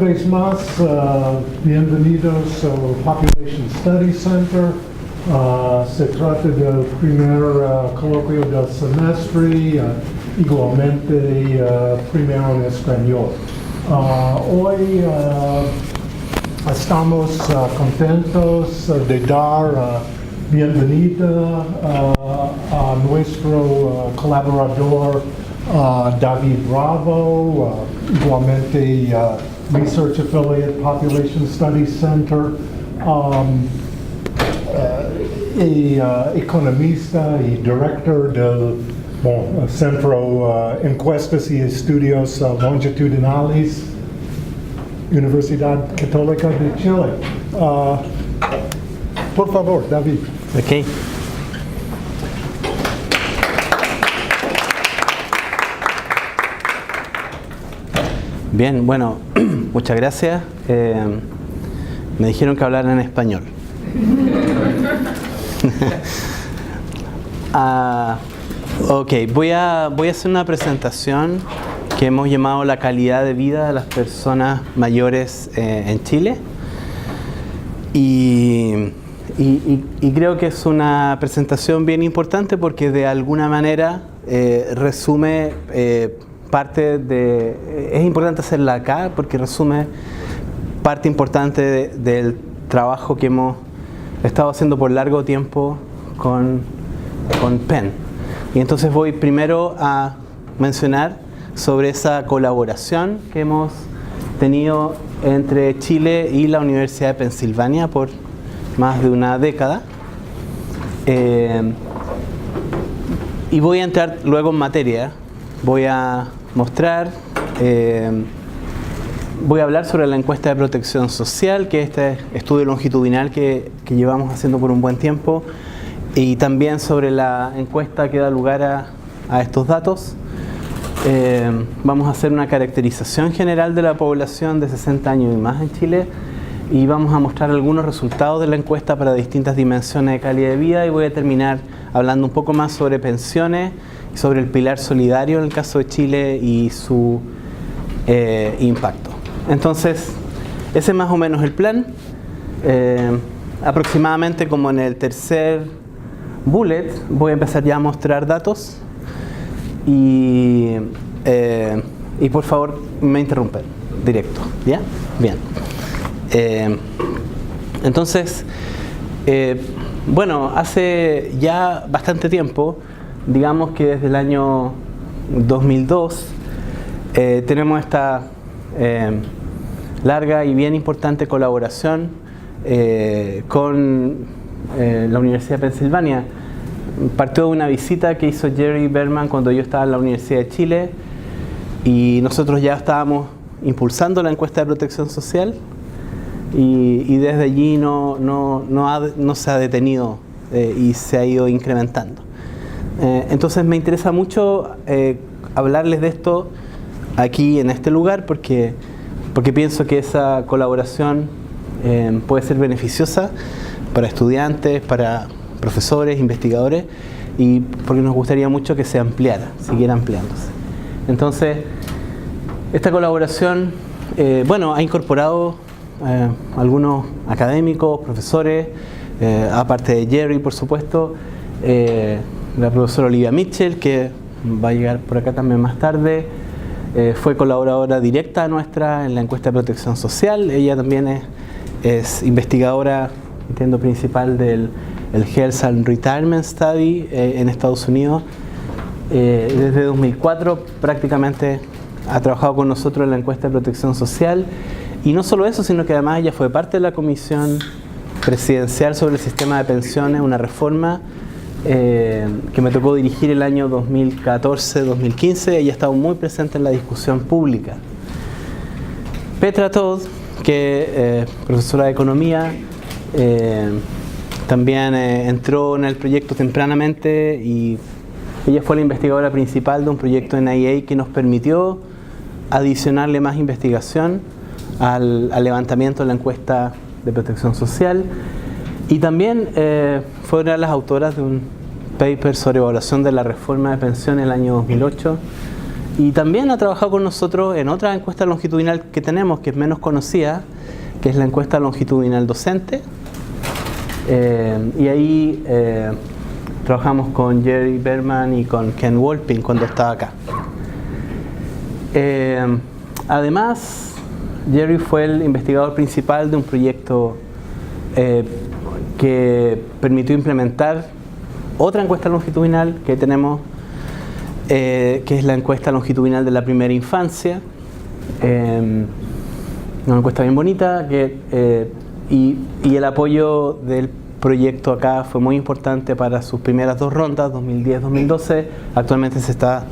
vez más, bienvenidos al Population Study Center. Se trata del primer coloquio del semestre, igualmente primero en español. Hoy estamos contentos de dar bienvenida a nuestro colaborador David Bravo, igualmente Research Affiliate Population Studies Center, economista y director del Centro Encuestas y Estudios Longitudinales, Universidad Católica de Chile. Por favor, David. Okay. Bien, bueno, muchas gracias. Me dijeron que hablara en español. Ok, voy a hacer una presentación que hemos llamado la calidad de vida de las personas mayores en Chile. Y creo que es una presentación bien importante porque de alguna manera resume parte de... Es importante hacerla acá porque resume parte importante del trabajo que hemos estado haciendo por largo tiempo con Penn. Y entonces voy primero a mencionar sobre esa colaboración que hemos tenido entre Chile y la Universidad de Pensilvania por más de una década. Y voy a entrar luego en materia. Voy a mostrar, voy a hablar sobre la encuesta de protección social, que es este estudio longitudinal que llevamos haciendo por un buen tiempo, y también sobre la encuesta que da lugar a estos datos. Vamos a hacer una caracterización general de la población de 60 años y más en Chile y vamos a mostrar algunos resultados de la encuesta para distintas dimensiones de calidad de vida, y voy a terminar hablando un poco más sobre pensiones y sobre el pilar solidario en el caso de Chile y su impacto. Entonces, ese es más o menos el plan. Aproximadamente como en el tercer bullet voy a empezar ya a mostrar datos y por favor me interrumpen directo, ¿ya? Bien. Entonces, bueno, hace ya bastante tiempo, digamos que desde el año 2002, tenemos esta larga y bien importante colaboración con la Universidad de Pensilvania. Partió de una visita que hizo Jerry Berman cuando yo estaba en la Universidad de Chile, y nosotros ya estábamos impulsando la encuesta de protección social, y desde allí no se ha detenido y se ha ido incrementando. Entonces me interesa mucho hablarles de esto aquí en este lugar porque pienso que esa colaboración puede ser beneficiosa para estudiantes, para profesores, investigadores, y porque nos gustaría mucho que se ampliara, siguiera ampliándose. Entonces, esta colaboración, bueno, ha incorporado algunos académicos, profesores, aparte de Jerry, por supuesto, la profesora Olivia Mitchell, que va a llegar por acá también más tarde, fue colaboradora directa nuestra en la encuesta de protección social. Ella también es investigadora, entiendo, principal del Health and Retirement Study en Estados Unidos. Desde 2004 prácticamente ha trabajado con nosotros en la encuesta de protección social, y no solo eso, sino que además ella fue parte de la comisión presidencial sobre el sistema de pensiones, una reforma que me tocó dirigir el año 2014-2015. Ella ha estado muy presente en la discusión pública. Petra Todd, que profesora de economía, también entró en el proyecto tempranamente, y ella fue la investigadora principal de un proyecto en NIA que nos permitió adicionarle más investigación al levantamiento de la encuesta de protección social. Y también fue una de las autoras de un paper sobre evaluación de la reforma de pensiones en el año 2008, Y también ha trabajado con nosotros en otra encuesta longitudinal que tenemos, que es menos conocida, que es la encuesta longitudinal docente. Y ahí trabajamos con Jerry Berman y con Ken Wolpin cuando estaba acá. Además, Jerry fue el investigador principal de un proyecto que permitió implementar otra encuesta longitudinal que tenemos, que es la encuesta longitudinal de la primera infancia. Una encuesta bien bonita y el apoyo del proyecto acá fue muy importante para sus primeras dos rondas, 2010-2012. Actualmente se está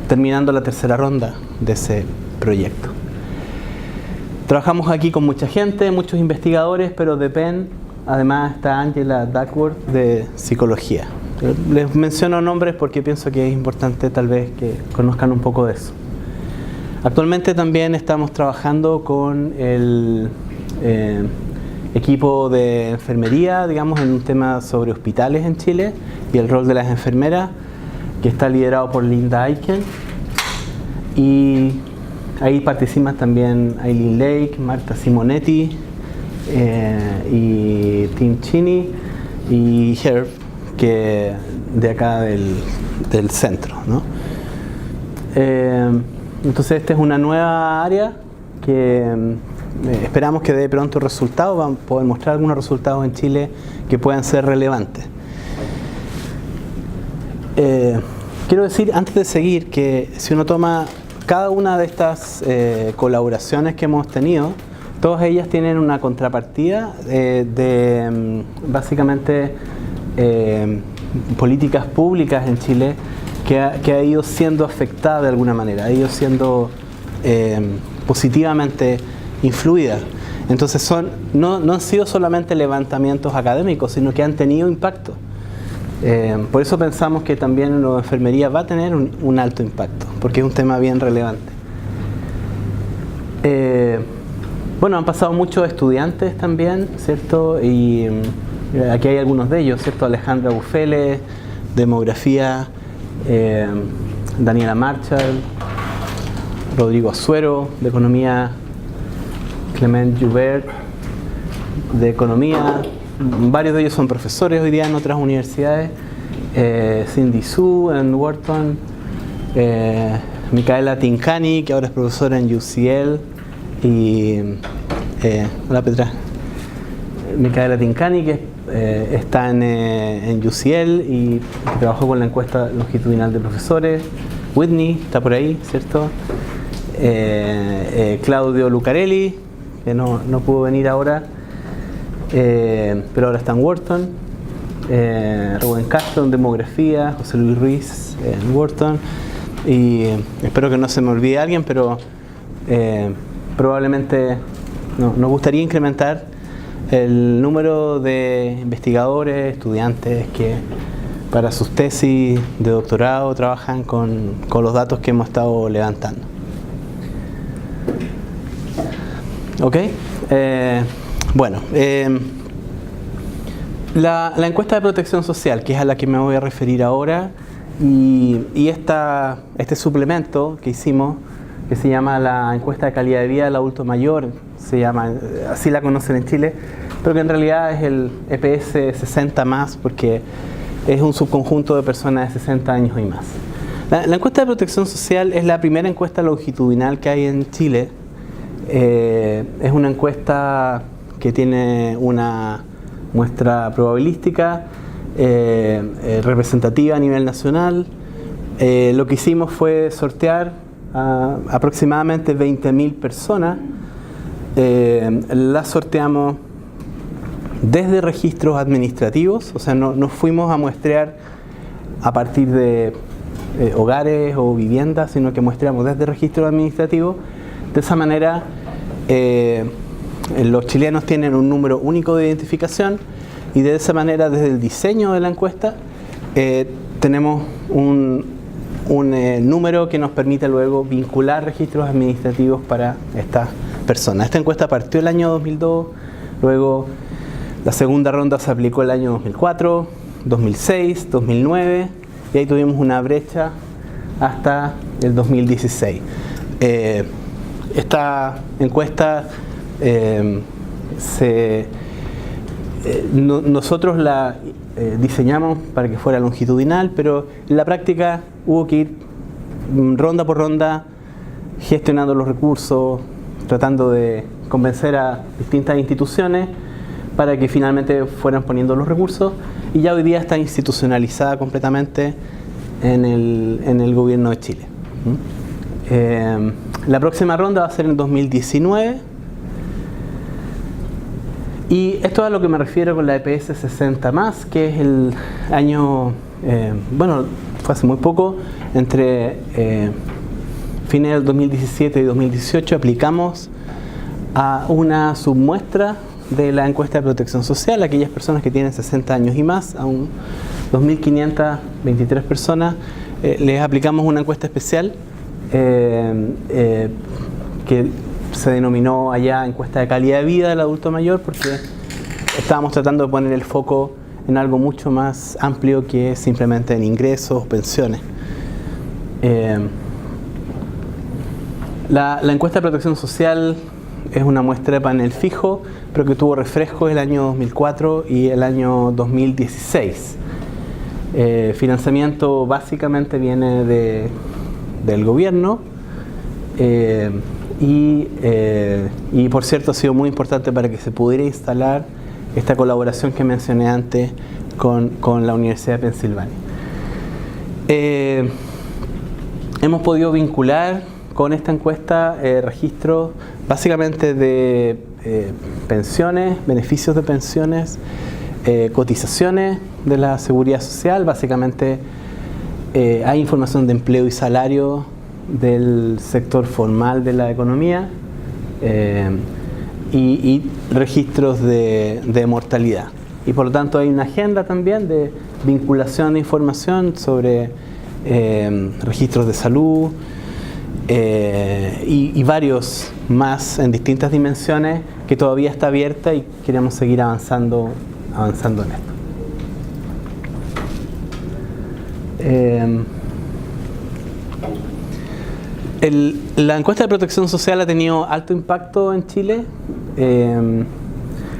terminando la tercera ronda de ese proyecto. Trabajamos aquí con mucha gente, muchos investigadores, pero de Penn además está Angela Duckworth de psicología. Les menciono nombres porque pienso que es importante tal vez que conozcan un poco de eso. Actualmente también estamos trabajando con el equipo de enfermería, digamos, en un tema sobre hospitales en Chile y el rol de las enfermeras, que está liderado por Linda Aiken. Y ahí participan también Aileen Lake, Marta Simonetti, y Tim Cheney y Herb, que de acá del centro, ¿no? Entonces esta es una nueva área que esperamos que dé pronto resultados. Vamos a poder mostrar algunos resultados en Chile que puedan ser relevantes. Quiero decir antes de seguir que si uno toma cada una de estas colaboraciones que hemos tenido, todas ellas tienen una contrapartida de básicamente políticas públicas en Chile que ha ido siendo afectada de alguna manera, ha ido siendo positivamente influida. Entonces no han sido solamente levantamientos académicos, sino que han tenido impacto. Por eso pensamos que también en la enfermería va a tener un alto impacto, porque es un tema bien relevante. Bueno, han pasado muchos estudiantes también, ¿cierto? Y aquí hay algunos de ellos, ¿cierto? Alejandra Bufele, demografía, Daniela Marshall, Rodrigo Azuero, de economía, Clement Joubert, de economía. Varios de ellos son profesores hoy día en otras universidades. Cindy Su en Wharton, Micaela Tincani, que ahora es profesora en UCL, y hola Petra, Micaela Tincani, que está en UCL y que trabajó con la encuesta longitudinal de profesores. Whitney está por ahí, ¿cierto? Claudio Lucarelli, que no pudo venir ahora, pero ahora está en Wharton. Rubén Castro en demografía, José Luis Ruiz en Wharton, y espero que no se me olvide alguien, pero probablemente nos gustaría incrementar el número de investigadores, estudiantes que para sus tesis de doctorado trabajan con los datos que hemos estado levantando. ¿Ok? Bueno, la encuesta de protección social, que es a la que me voy a referir ahora, y este suplemento que hicimos, que se llama la encuesta de calidad de vida del adulto mayor, se llama, así la conocen en Chile, pero que en realidad es el EPS 60 más, porque es un subconjunto de personas de 60 años y más. La encuesta de protección social es la primera encuesta longitudinal que hay en Chile. Es una encuesta que tiene una muestra probabilística, representativa a nivel nacional. Lo que hicimos fue sortear a aproximadamente 20.000 personas. Las sorteamos desde registros administrativos, o sea, no fuimos a muestrear a partir de hogares o viviendas, sino que muestreamos desde registros administrativos. De esa manera, los chilenos tienen un número único de identificación, y de esa manera, desde el diseño de la encuesta, tenemos un número que nos permite luego vincular registros administrativos para estas personas. Esta encuesta partió el año 2002, luego la segunda ronda se aplicó el año 2004, 2006, 2009, y ahí tuvimos una brecha hasta el 2016. Esta encuesta nosotros la diseñamos para que fuera longitudinal, pero en la práctica hubo que ir ronda por ronda gestionando los recursos, tratando de convencer a distintas instituciones para que finalmente fueran poniendo los recursos, y ya hoy día está institucionalizada completamente en el gobierno de Chile. La próxima ronda va a ser en 2019, y esto es a lo que me refiero con la EPS 60+, que es el año, bueno, fue hace muy poco, entre fines del 2017 y 2018 aplicamos a una submuestra de la encuesta de protección social, aquellas personas que tienen 60 años y más, a un 2.523 personas, les aplicamos una encuesta especial que se denominó allá encuesta de calidad de vida del adulto mayor, porque estábamos tratando de poner el foco en algo mucho más amplio que simplemente en ingresos o pensiones. La encuesta de protección social es una muestra de panel fijo, pero que tuvo refrescos el año 2004 y el año 2016. Financiamiento básicamente viene del gobierno, y por cierto ha sido muy importante para que se pudiera instalar esta colaboración que mencioné antes con la Universidad de Pensilvania. Hemos podido vincular con esta encuesta registros básicamente de pensiones, beneficios de pensiones, cotizaciones de la seguridad social. Básicamente hay información de empleo y salario del sector formal de la economía, y registros de mortalidad. Y por lo tanto hay una agenda también de vinculación de información sobre registros de salud, y varios más en distintas dimensiones, que todavía está abierta y queremos seguir avanzando en esto. La encuesta de protección social ha tenido alto impacto en Chile.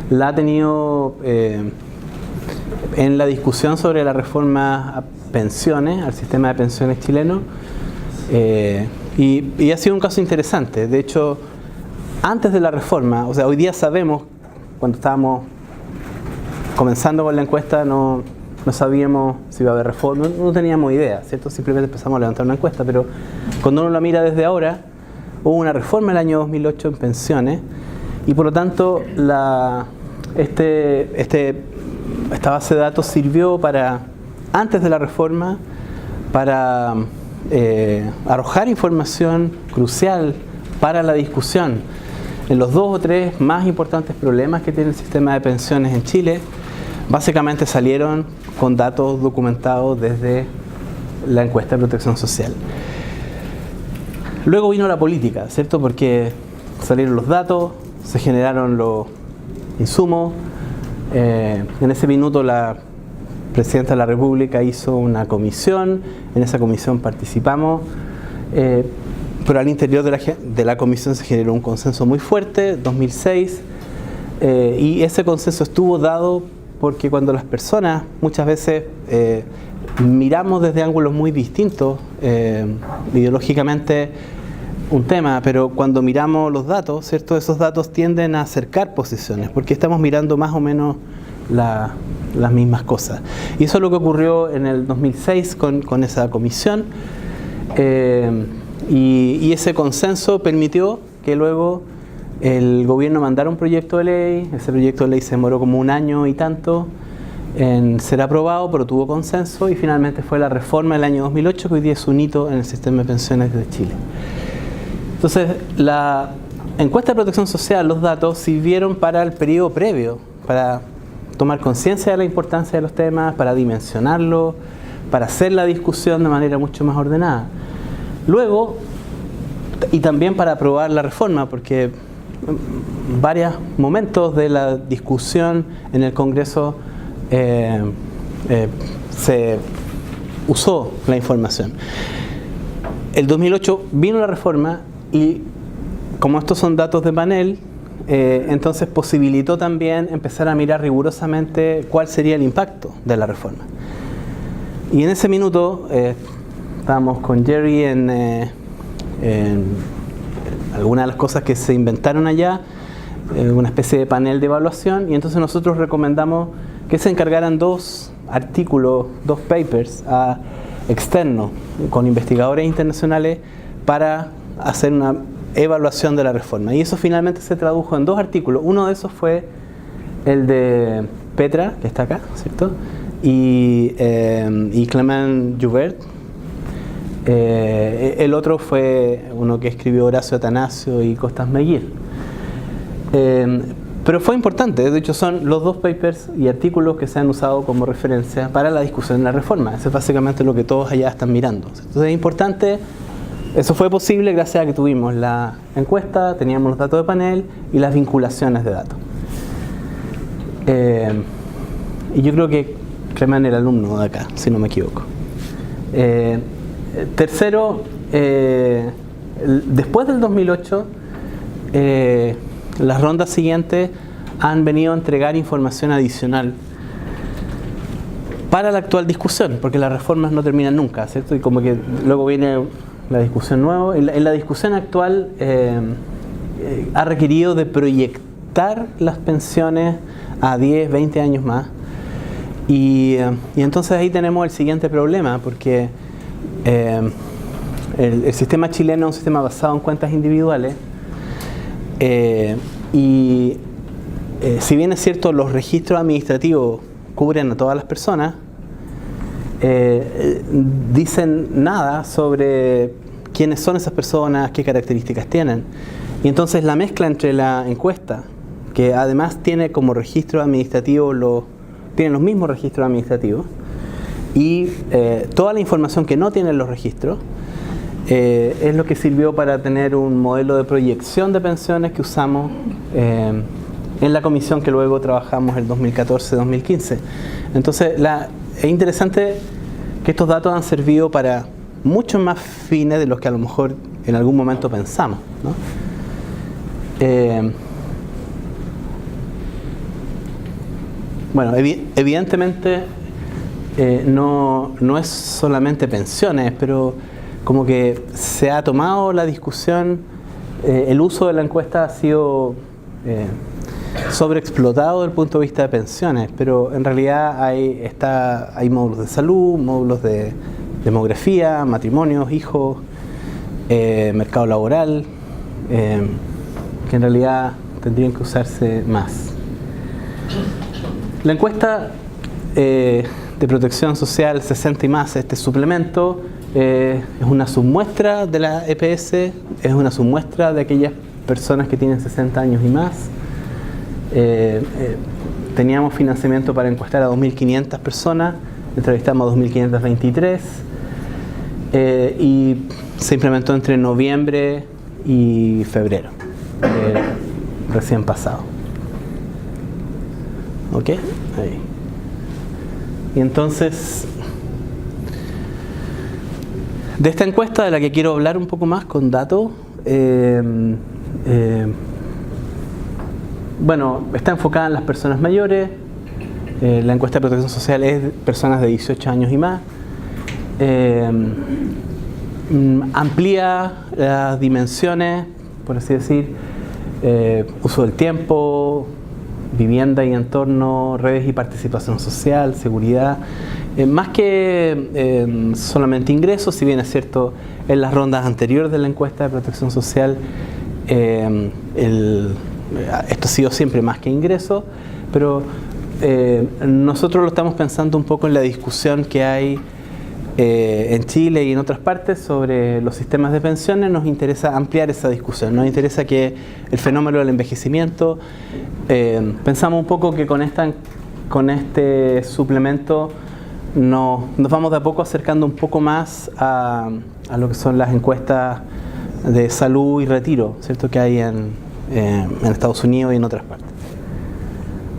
La ha tenido en la discusión sobre la reforma a pensiones, al sistema de pensiones chileno, y ha sido un caso interesante. De hecho, antes de la reforma, o sea, hoy día sabemos, cuando estábamos comenzando con la encuesta, no sabíamos si iba a haber reforma, no teníamos idea, ¿cierto? Simplemente empezamos a levantar una encuesta, pero cuando uno la mira desde ahora, hubo una reforma en el año 2008 en pensiones, y por lo tanto esta base de datos sirvió para, antes de la reforma, para arrojar información crucial para la discusión en los 2 o 3 más importantes problemas que tiene el sistema de pensiones en Chile. Básicamente salieron con datos documentados desde la encuesta de protección social. Luego vino la política, ¿cierto? Porque salieron los datos, se generaron los insumos. En ese minuto la Presidenta de la República hizo una comisión, en esa comisión participamos, pero al interior de la comisión se generó un consenso muy fuerte, 2006, y ese consenso estuvo dado porque cuando las personas muchas veces miramos desde ángulos muy distintos, ideológicamente un tema, pero cuando miramos los datos, ¿cierto? Esos datos tienden a acercar posiciones, porque estamos mirando más o menos las mismas cosas. Y eso es lo que ocurrió en el 2006 con esa comisión, y ese consenso permitió que luego el gobierno mandara un proyecto de ley. Ese proyecto de ley se demoró como 1 año y tanto en ser aprobado, pero tuvo consenso, y finalmente fue la reforma del año 2008, que hoy día es un hito en el sistema de pensiones de Chile. Entonces, la encuesta de protección social, los datos sirvieron para el periodo previo, para tomar conciencia de la importancia de los temas, para dimensionarlo, para hacer la discusión de manera mucho más ordenada. Luego, y también para aprobar la reforma, porque en varios momentos de la discusión en el Congreso se usó la información. el 2008 vino la reforma y como estos son datos de panel, entonces posibilitó también empezar a mirar rigurosamente cuál sería el impacto de la reforma. Y en ese minuto estábamos con Jerry en algunas de las cosas que se inventaron allá, una especie de panel de evaluación, y entonces nosotros recomendamos que se encargaran 2 artículos, 2 papers externos con investigadores internacionales para hacer una evaluación de la reforma. Y eso finalmente se tradujo en 2 artículos. Uno de esos fue el de Petra, que está acá, ¿cierto? Y Clement Joubert. El otro fue uno que escribió Horacio Atanasio y Costas Meguir. Pero fue importante, de hecho son los 2 papers y artículos que se han usado como referencia para la discusión de la reforma. Eso es básicamente lo que todos allá están mirando. Entonces es importante, eso fue posible gracias a que tuvimos la encuesta, teníamos los datos de panel y las vinculaciones de datos. Y yo creo que Clement era alumno de acá, si no me equivoco. Tercero, después del 2008, las rondas siguientes han venido a entregar información adicional para la actual discusión, porque las reformas no terminan nunca, ¿cierto? Y como que luego viene la discusión nueva. En la discusión actual ha requerido de proyectar las pensiones a 10, 20 años más. Y entonces ahí tenemos el siguiente problema, porque el sistema chileno es un sistema basado en cuentas individuales. Si bien es cierto, los registros administrativos cubren a todas las personas, dicen nada sobre quiénes son esas personas, qué características tienen. Y entonces la mezcla entre la encuesta, que además tiene como registro administrativo tienen los mismos registros administrativos, y toda la información que no tienen los registros, es lo que sirvió para tener un modelo de proyección de pensiones que usamos en la comisión que luego trabajamos el 2014-2015. Entonces es interesante que estos datos han servido para muchos más fines de los que a lo mejor en algún momento pensamos, ¿no? Bueno, evidentemente no es solamente pensiones, pero como que se ha tomado la discusión, el uso de la encuesta ha sido sobreexplotado desde el punto de vista de pensiones, pero en realidad hay módulos de salud, módulos de demografía, matrimonios, hijos, mercado laboral, que en realidad tendrían que usarse más. La encuesta de protección social 60 y más, este suplemento, es una submuestra de la EPS, es una submuestra de aquellas personas que tienen 60 años y más. Teníamos financiamiento para encuestar a 2.500 personas, entrevistamos a 2.523 y se implementó entre noviembre y febrero, recién pasado. ¿Ok? Ahí. Y entonces, de esta encuesta de la que quiero hablar un poco más con datos, bueno, está enfocada en las personas mayores. La encuesta de protección social es personas de 18 años y más. Amplía las dimensiones, por así decir, uso del tiempo, vivienda y entorno, redes y participación social, seguridad. Más que solamente ingresos, si bien es cierto, en las rondas anteriores de la encuesta de protección social, esto ha sido siempre más que ingresos, pero nosotros lo estamos pensando un poco en la discusión que hay en Chile y en otras partes sobre los sistemas de pensiones. Nos interesa ampliar esa discusión, nos interesa que el fenómeno del envejecimiento, pensamos un poco que con este suplemento nos vamos de a poco acercando un poco más a lo que son las encuestas de salud y retiro, ¿cierto?, que hay en Estados Unidos y en otras partes.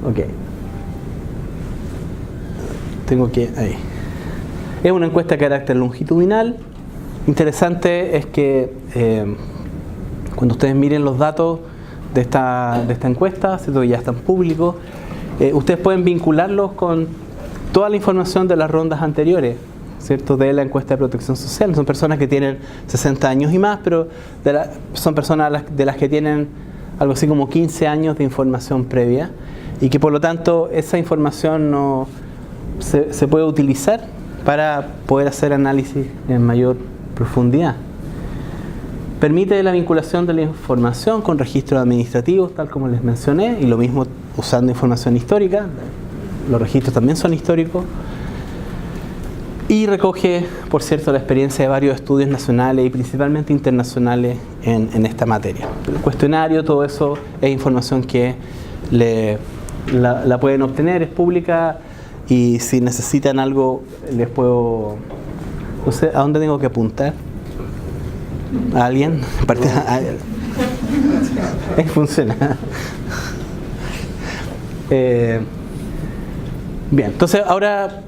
Ok. Ahí. Es una encuesta de carácter longitudinal, interesante es que cuando ustedes miren los datos de esta encuesta, ¿cierto? Ya están públicos, ustedes pueden vincularlos con toda la información de las rondas anteriores, ¿cierto? De la encuesta de protección social. Son personas que tienen 60 años y más, pero son personas de las que tienen algo así como 15 años de información previa, y que por lo tanto esa información no se puede utilizar para poder hacer análisis en mayor profundidad. Permite la vinculación de la información con registros administrativos, tal como les mencioné, y lo mismo usando información histórica. Los registros también son históricos. Y recoge, por cierto, la experiencia de varios estudios nacionales y principalmente internacionales en esta materia. El cuestionario, todo eso es información que la pueden obtener, es pública, y si necesitan algo les puedo... No sé, ¿a dónde tengo que apuntar? ¿A alguien? Funciona. Bien, entonces ahora,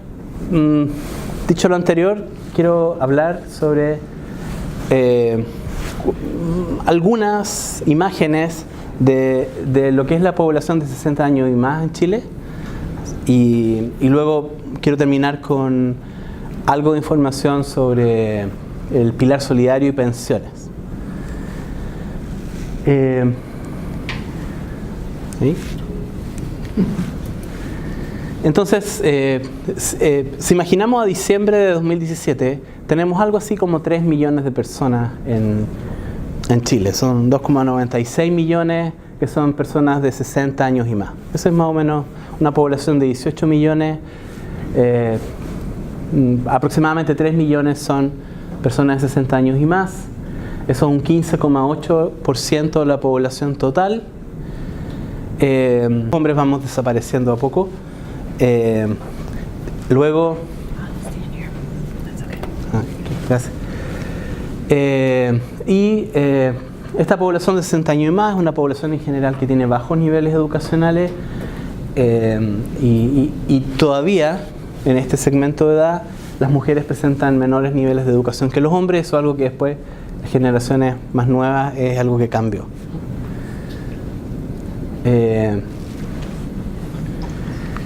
dicho lo anterior, quiero hablar sobre algunas imágenes de lo que es la población de 60 años y más en Chile, y luego quiero terminar con algo de información sobre el pilar solidario y pensiones. ¿Sí? Entonces, si imaginamos a diciembre de 2017, tenemos algo así como 3 millones de personas en Chile. Son 2,96 millones que son personas de 60 años y más. Eso es más o menos una población de 18 millones. Aproximadamente 3 millones son personas de 60 años y más. Eso es un 15,8% de la población total. Hombres vamos desapareciendo a poco. Luego, gracias. Esta población de 60 años y más es una población en general que tiene bajos niveles educacionales, y todavía en este segmento de edad las mujeres presentan menores niveles de educación que los hombres. Eso es algo que después las generaciones más nuevas es algo que cambió.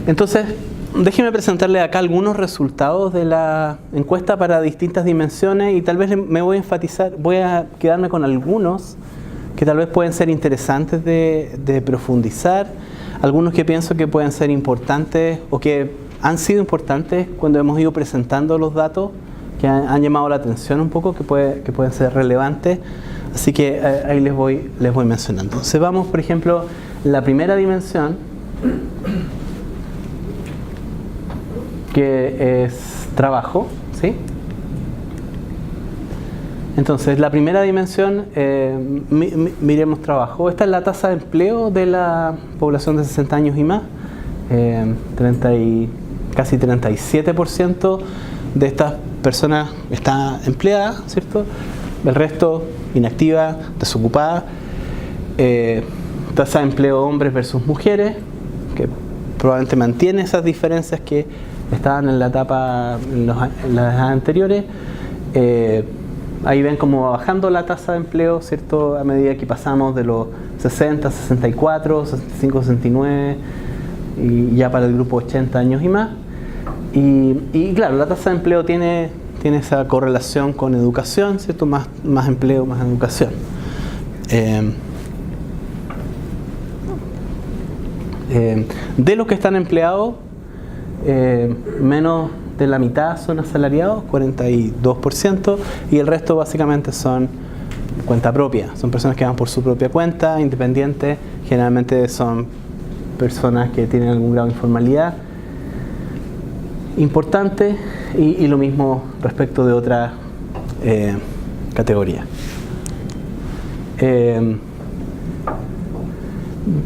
Entonces, déjenme presentarles acá algunos resultados de la encuesta para distintas dimensiones, y tal vez me voy a enfatizar, voy a quedarme con algunos que tal vez pueden ser interesantes de profundizar, algunos que pienso que pueden ser importantes o que han sido importantes cuando hemos ido presentando los datos, que han llamado la atención un poco, que pueden ser relevantes. Así que ahí les voy mencionando. Entonces vamos, por ejemplo, la primera dimensión, que es trabajo, ¿sí? Entonces, la primera dimensión, miremos trabajo. Esta es la tasa de empleo de la población de 60 años y más. Casi 37% de estas personas está empleada, ¿cierto? El resto inactiva, desocupada. Tasa de empleo hombres versus mujeres, que probablemente mantiene esas diferencias que estaban en la etapa, en las anteriores. Ahí ven cómo va bajando la tasa de empleo, ¿cierto? A medida que pasamos de los 60, 64, 65, 69, y ya para el grupo 80 años y más. Y claro, la tasa de empleo tiene esa correlación con educación, ¿cierto? Más empleo, más educación. De los que están empleados, menos de la mitad son asalariados, 42%, y el resto básicamente son cuenta propia. Son personas que van por su propia cuenta, independientes. Generalmente son personas que tienen algún grado de informalidad importante, y lo mismo respecto de otras categorías.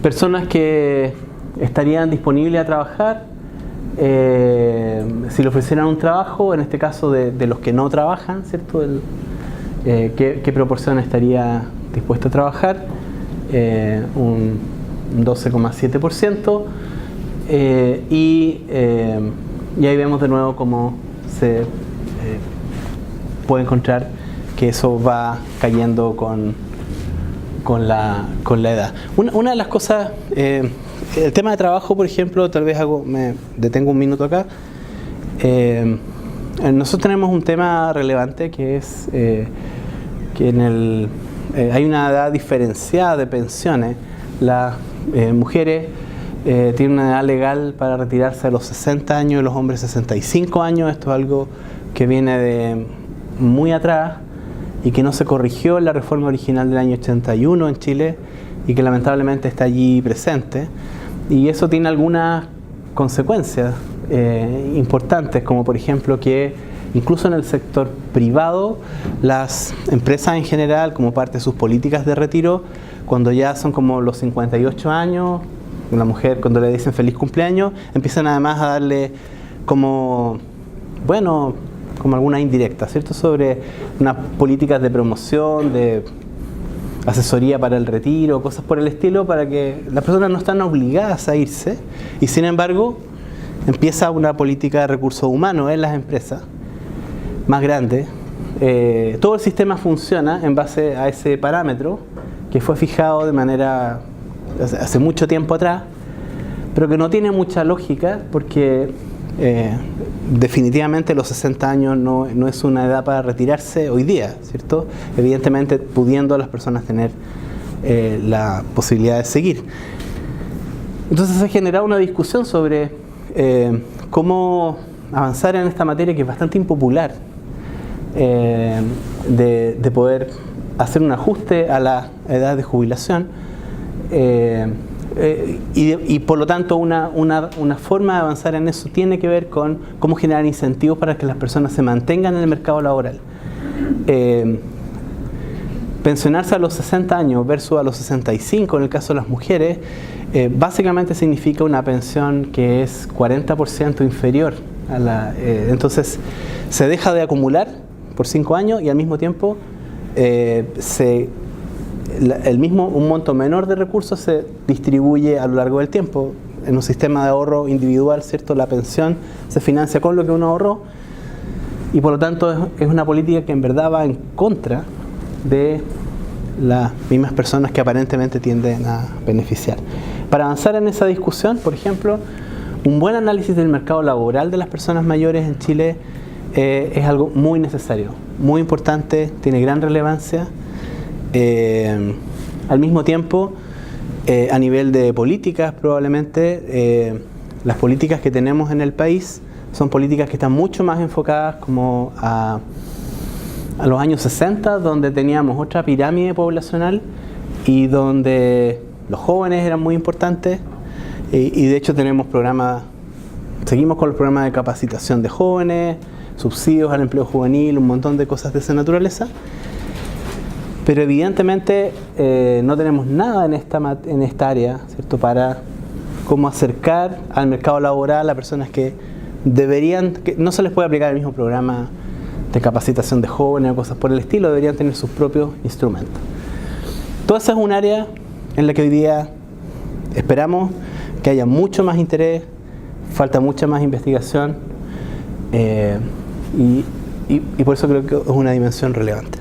Personas que estarían disponibles a trabajar, si le ofrecieran un trabajo, en este caso de los que no trabajan, ¿cierto? ¿Qué proporción estaría dispuesto a trabajar? Un 12,7%, y ahí vemos de nuevo cómo se puede encontrar que eso va cayendo con la edad. Una de las cosas, el tema de trabajo, por ejemplo, tal vez me detengo un minuto acá. Nosotros tenemos un tema relevante que es que hay una edad diferenciada de pensiones. Las mujeres tienen una edad legal para retirarse a los 60 años y los hombres 65 años. Esto es algo que viene de muy atrás y que no se corrigió en la reforma original del año 81 en Chile y que lamentablemente está allí presente. Y eso tiene algunas consecuencias importantes, como por ejemplo que incluso en el sector privado, las empresas en general, como parte de sus políticas de retiro, cuando ya son como los 58 años, una mujer cuando le dicen feliz cumpleaños, empiezan además a darle como alguna indirecta, ¿cierto? Sobre unas políticas de promoción, de asesoría para el retiro, cosas por el estilo, para que las personas no están obligadas a irse, y sin embargo empieza una política de recursos humanos en las empresas más grandes. Todo el sistema funciona en base a ese parámetro que fue fijado de manera hace mucho tiempo atrás, pero que no tiene mucha lógica porque definitivamente los 60 años no es una edad para retirarse hoy día, ¿cierto? Evidentemente pudiendo las personas tener la posibilidad de seguir. Entonces se ha generado una discusión sobre cómo avanzar en esta materia que es bastante impopular, de poder hacer un ajuste a la edad de jubilación y por lo tanto una forma de avanzar en eso tiene que ver con cómo generar incentivos para que las personas se mantengan en el mercado laboral. Pensionarse a los 60 años versus a los 65 en el caso de las mujeres básicamente significa una pensión que es 40% inferior a la... entonces se deja de acumular por 5 años y al mismo tiempo un monto menor de recursos se distribuye a lo largo del tiempo. En un sistema de ahorro individual, ¿cierto? La pensión se financia con lo que uno ahorró y por lo tanto es una política que en verdad va en contra de las mismas personas que aparentemente tienden a beneficiar. Para avanzar en esa discusión, por ejemplo, un buen análisis del mercado laboral de las personas mayores en Chile es algo muy necesario, muy importante, tiene gran relevancia. Al mismo tiempo, a nivel de políticas, probablemente las políticas que tenemos en el país son políticas que están mucho más enfocadas como a los años 60, donde teníamos otra pirámide poblacional y donde los jóvenes eran muy importantes y de hecho seguimos con los programas de capacitación de jóvenes, subsidios al empleo juvenil, un montón de cosas de esa naturaleza. Pero evidentemente no tenemos nada en esta área, ¿cierto? Para cómo acercar al mercado laboral a personas que no se les puede aplicar el mismo programa de capacitación de jóvenes o cosas por el estilo, deberían tener sus propios instrumentos. Todo eso es un área en la que hoy día esperamos que haya mucho más interés, falta mucha más investigación y por eso creo que es una dimensión relevante.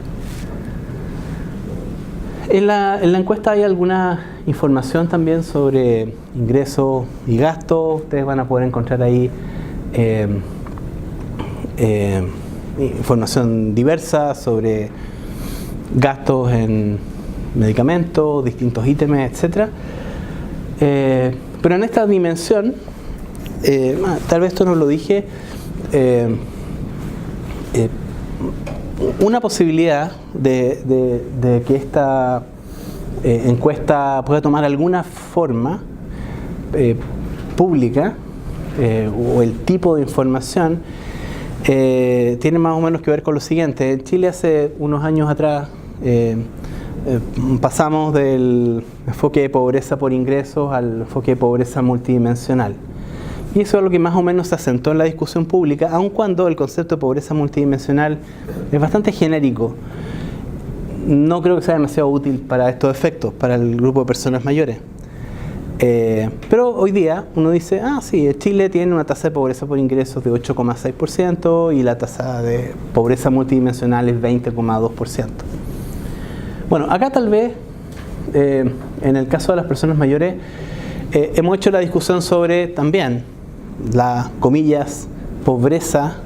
En la encuesta hay alguna información también sobre ingresos y gastos. Ustedes van a poder encontrar ahí información diversa sobre gastos en medicamentos, distintos ítems, etc. Pero en esta dimensión, tal vez esto no lo dije, una posibilidad de que esta encuesta pueda tomar alguna forma pública o el tipo de información tiene más o menos que ver con lo siguiente. En Chile hace unos años atrás pasamos del enfoque de pobreza por ingresos al enfoque de pobreza multidimensional. Y eso es lo que más o menos se asentó en la discusión pública, aun cuando el concepto de pobreza multidimensional es bastante genérico. No creo que sea demasiado útil para estos efectos, para el grupo de personas mayores. Pero hoy día uno dice, sí, Chile tiene una tasa de pobreza por ingresos de 8,6% y la tasa de pobreza multidimensional es 20,2%. Bueno, acá tal vez, en el caso de las personas mayores, hemos hecho la discusión sobre también la, comillas, pobreza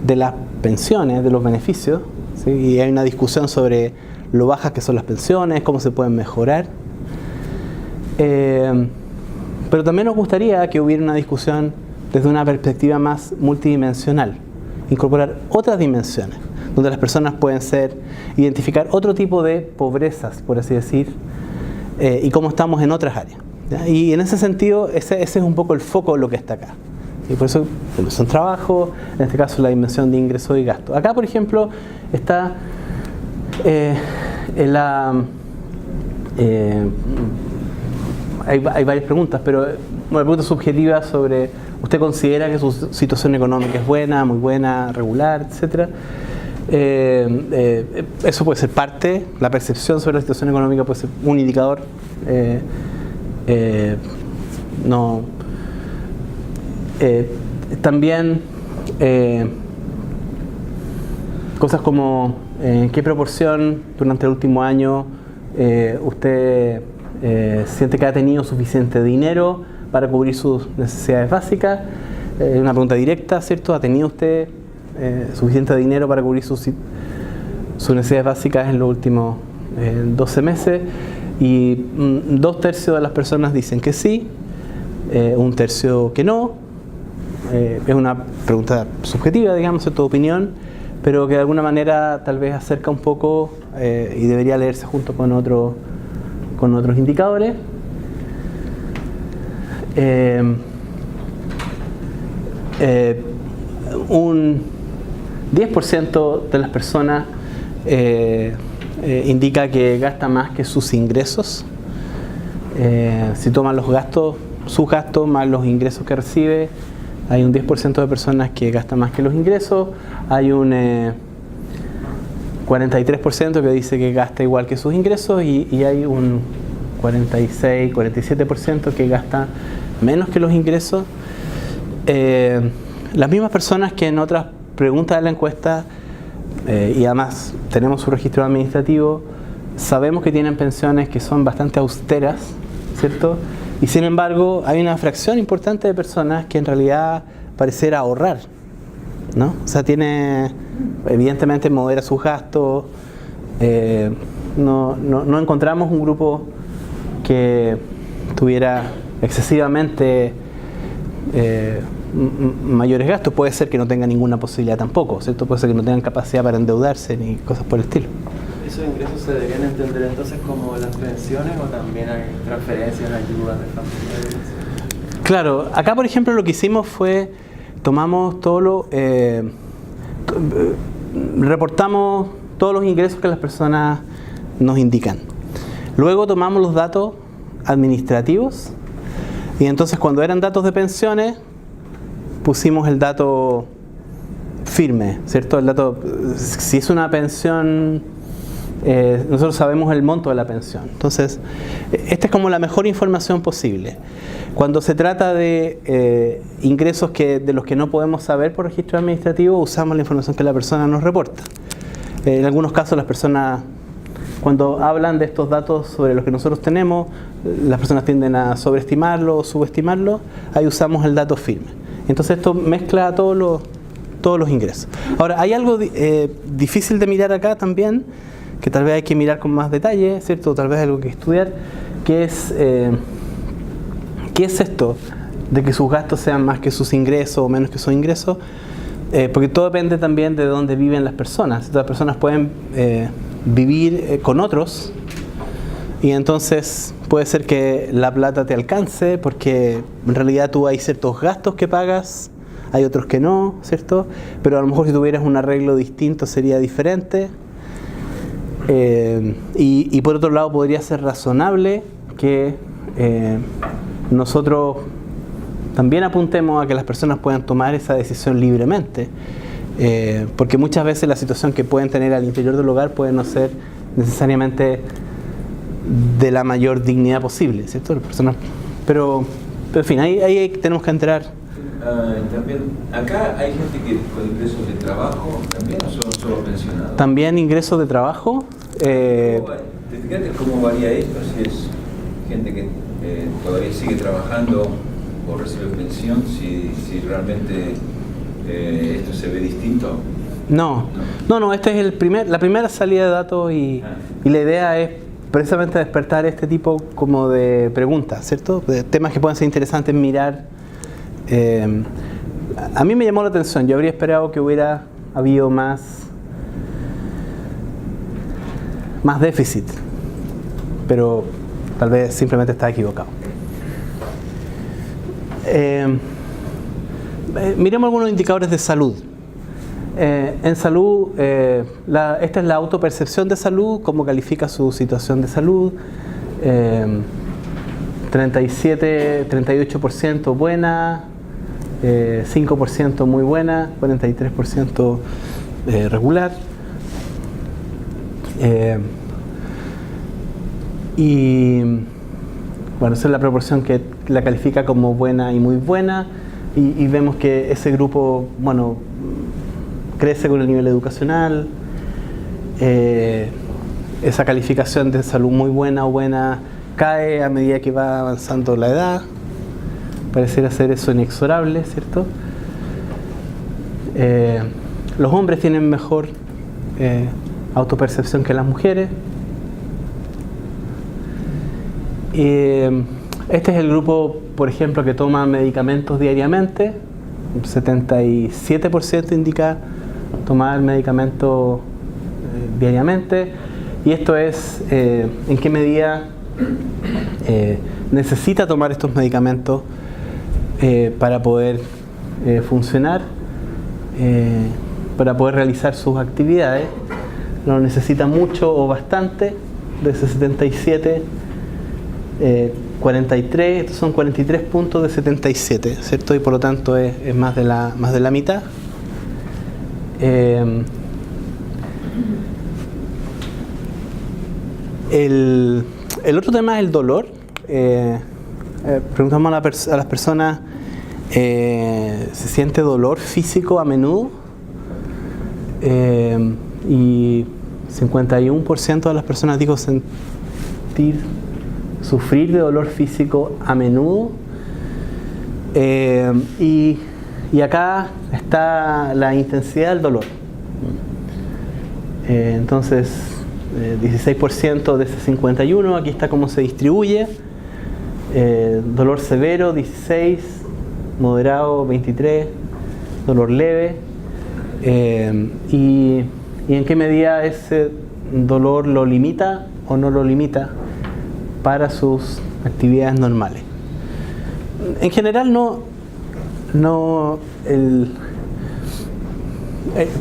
de las pensiones, de los beneficios, ¿sí? Y hay una discusión sobre lo bajas que son las pensiones, cómo se pueden mejorar. Pero también nos gustaría que hubiera una discusión desde una perspectiva más multidimensional, incorporar otras dimensiones, donde las personas pueden identificar otro tipo de pobrezas, por así decir, y cómo estamos en otras áreas, ¿ya? Y en ese sentido, ese es un poco el foco de lo que está acá. Y por eso son trabajo, en este caso la dimensión de ingreso y gasto. Acá, por ejemplo, está hay varias preguntas, pero una pregunta subjetiva sobre ¿usted considera que su situación económica es buena, muy buena, regular, etcétera? Eso puede ser parte, la percepción sobre la situación económica puede ser un indicador. También cosas como en qué proporción durante el último año usted siente que ha tenido suficiente dinero para cubrir sus necesidades básicas. Una pregunta directa, ¿cierto? ¿Ha tenido usted suficiente dinero para cubrir sus necesidades básicas en los últimos 12 meses? Y 2/3 de las personas dicen que sí, 1/3 que no. Es una pregunta subjetiva, digamos, en tu opinión, pero que de alguna manera tal vez acerca un poco y debería leerse junto con otros indicadores. Un 10% de las personas indica que gasta más que sus ingresos. Si toman los gastos, sus gastos más los ingresos que recibe, hay un 10% de personas que gastan más que los ingresos. Hay un 43% que dice que gasta igual que sus ingresos y hay un 47% que gasta menos que los ingresos. Las mismas personas que en otras preguntas de la encuesta, y además tenemos su registro administrativo, sabemos que tienen pensiones que son bastante austeras, ¿cierto? Y sin embargo hay una fracción importante de personas que en realidad pareciera ahorrar, ¿no? O sea, evidentemente modera sus gastos. No encontramos un grupo que tuviera excesivamente mayores gastos. Puede ser que no tenga ninguna posibilidad tampoco, ¿cierto? Puede ser que no tengan capacidad para endeudarse ni cosas por el estilo. ¿Esos ingresos se deberían entender entonces como las pensiones o también hay transferencias, ayudas de familiares? Claro, acá por ejemplo lo que hicimos fue tomamos reportamos todos los ingresos que las personas nos indican. Luego tomamos los datos administrativos y entonces cuando eran datos de pensiones pusimos el dato firme, ¿cierto? El dato, si es una pensión, nosotros sabemos el monto de la pensión. Entonces, esta es como la mejor información posible. Cuando se trata de ingresos de los que no podemos saber por registro administrativo, usamos la información que la persona nos reporta. En algunos casos las personas, cuando hablan de estos datos sobre los que nosotros tenemos, las personas tienden a sobreestimarlo o subestimarlo. Ahí usamos el dato firme. Entonces esto mezcla todos los ingresos. Ahora, hay algo difícil de mirar acá también, que tal vez hay que mirar con más detalle, ¿cierto? Tal vez hay algo que estudiar, que es ¿qué es esto de que sus gastos sean más que sus ingresos o menos que sus ingresos? Porque todo depende también de dónde viven las personas. Las personas pueden vivir con otros y entonces puede ser que la plata te alcance porque en realidad tú hay ciertos gastos que pagas, hay otros que no, ¿cierto? Pero a lo mejor si tuvieras un arreglo distinto sería diferente. Y por otro lado podría ser razonable que nosotros también apuntemos a que las personas puedan tomar esa decisión libremente, porque muchas veces la situación que pueden tener al interior del hogar puede no ser necesariamente de la mayor dignidad posible, ¿cierto? Las personas Pero en fin, ahí tenemos que entrar. También, acá hay gente que con ingresos de trabajo también o son solo pensionados. También ingresos de trabajo. Fíjate cómo varía esto, si es gente que todavía sigue trabajando o recibe pensión, si realmente esto se ve distinto. No, este es la primera salida de datos y la idea es precisamente despertar este tipo como de preguntas, ¿cierto? De temas que pueden ser interesantes mirar. A mí me llamó la atención, yo habría esperado que hubiera habido más déficit, pero tal vez simplemente está equivocado. Miremos algunos indicadores de salud. En salud, esta es la autopercepción de salud, cómo califica su situación de salud. 38% buena, 5% muy buena, 43% regular. Y bueno, esa es la proporción que la califica como buena y muy buena. Y vemos que ese grupo, bueno, crece con el nivel educacional. Esa calificación de salud muy buena o buena cae a medida que va avanzando la edad. Pareciera ser eso inexorable, ¿cierto? Los hombres tienen mejor autopercepción que las mujeres. Este es el grupo, por ejemplo, que toma medicamentos diariamente. 77% indica tomar medicamentos diariamente. Y esto es en qué medida necesita tomar estos medicamentos para poder funcionar, para poder realizar sus actividades. Lo necesita mucho o bastante. De ese 77, 43, estos son 43 puntos de 77, ¿cierto? Y por lo tanto es más de la mitad. El otro tema es el dolor. Preguntamos a las personas, ¿se siente dolor físico a menudo? Y 51% de las personas dijo sufrir de dolor físico a menudo. Y acá está la intensidad del dolor. Entonces, 16% de ese 51, aquí está cómo se distribuye. Dolor severo, 16, moderado, 23, dolor leve. Y en qué medida ese dolor lo limita o no lo limita para sus actividades normales. En general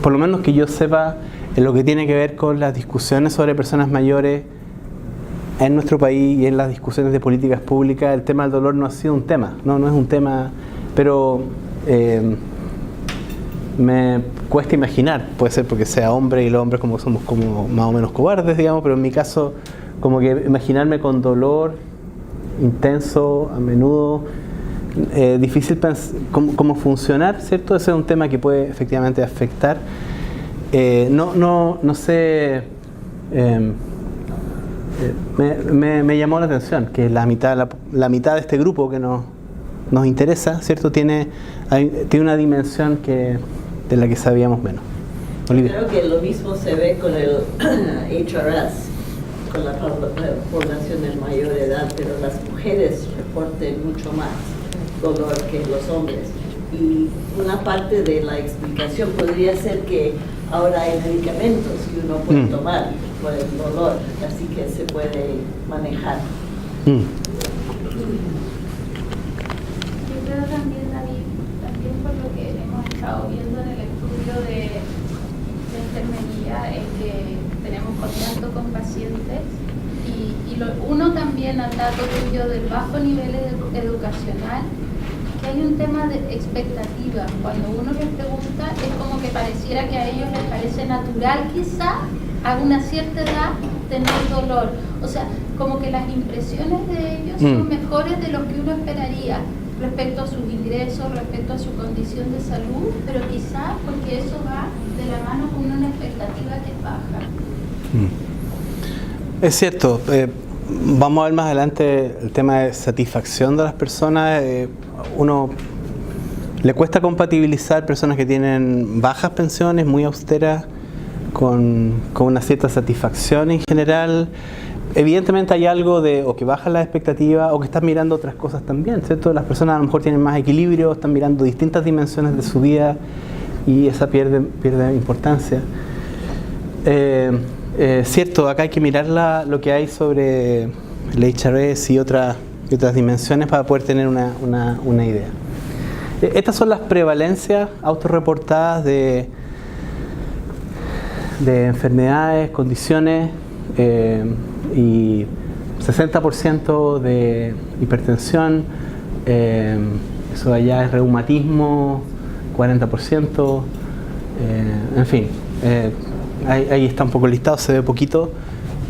por lo menos que yo sepa, en lo que tiene que ver con las discusiones sobre personas mayores en nuestro país y en las discusiones de políticas públicas, el tema del dolor no ha sido un tema, no es un tema, pero me cuesta imaginar, puede ser porque sea hombre y los hombres como somos como más o menos cobardes, digamos, pero en mi caso, como que imaginarme con dolor intenso, a menudo, difícil cómo funcionar, ¿cierto? Ese es un tema que puede efectivamente afectar. No sé, me llamó la atención que la mitad de este grupo que nos interesa, ¿cierto? Tiene una dimensión de la que sabíamos menos. Olivia. Creo que lo mismo se ve con el HRS, con la población de mayor edad, pero las mujeres reportan mucho más dolor que los hombres. Y una parte de la explicación podría ser que ahora hay medicamentos que uno puede tomar por el dolor, así que se puede manejar. Yo creo también, David, también por lo que hemos estado viendo en el estudio de enfermería, es que tenemos contacto con pacientes y uno también al dato tuyo del bajo nivel educacional, que hay un tema de expectativa. Cuando uno les pregunta, es como que pareciera que a ellos les parece natural quizá a una cierta edad tener dolor. O sea, como que las impresiones de ellos son mejores de lo que uno esperaría respecto a sus ingresos, respecto a su condición de salud, pero quizás porque eso va de la mano con una expectativa que es baja. Es cierto, vamos a ver más adelante el tema de satisfacción de las personas. Uno le cuesta compatibilizar personas que tienen bajas pensiones, muy austeras, con una cierta satisfacción en general. Evidentemente hay algo de o que baja la expectativa o que están mirando otras cosas también, ¿cierto? Las personas a lo mejor tienen más equilibrio, están mirando distintas dimensiones de su vida y esa pierde importancia. Cierto, acá hay que mirar lo que hay sobre el HRS y otras dimensiones para poder tener una idea. Estas son las prevalencias autorreportadas de enfermedades, condiciones, y 60% de hipertensión, eso allá es reumatismo, 40%, en fin, ahí está un poco listado, se ve poquito,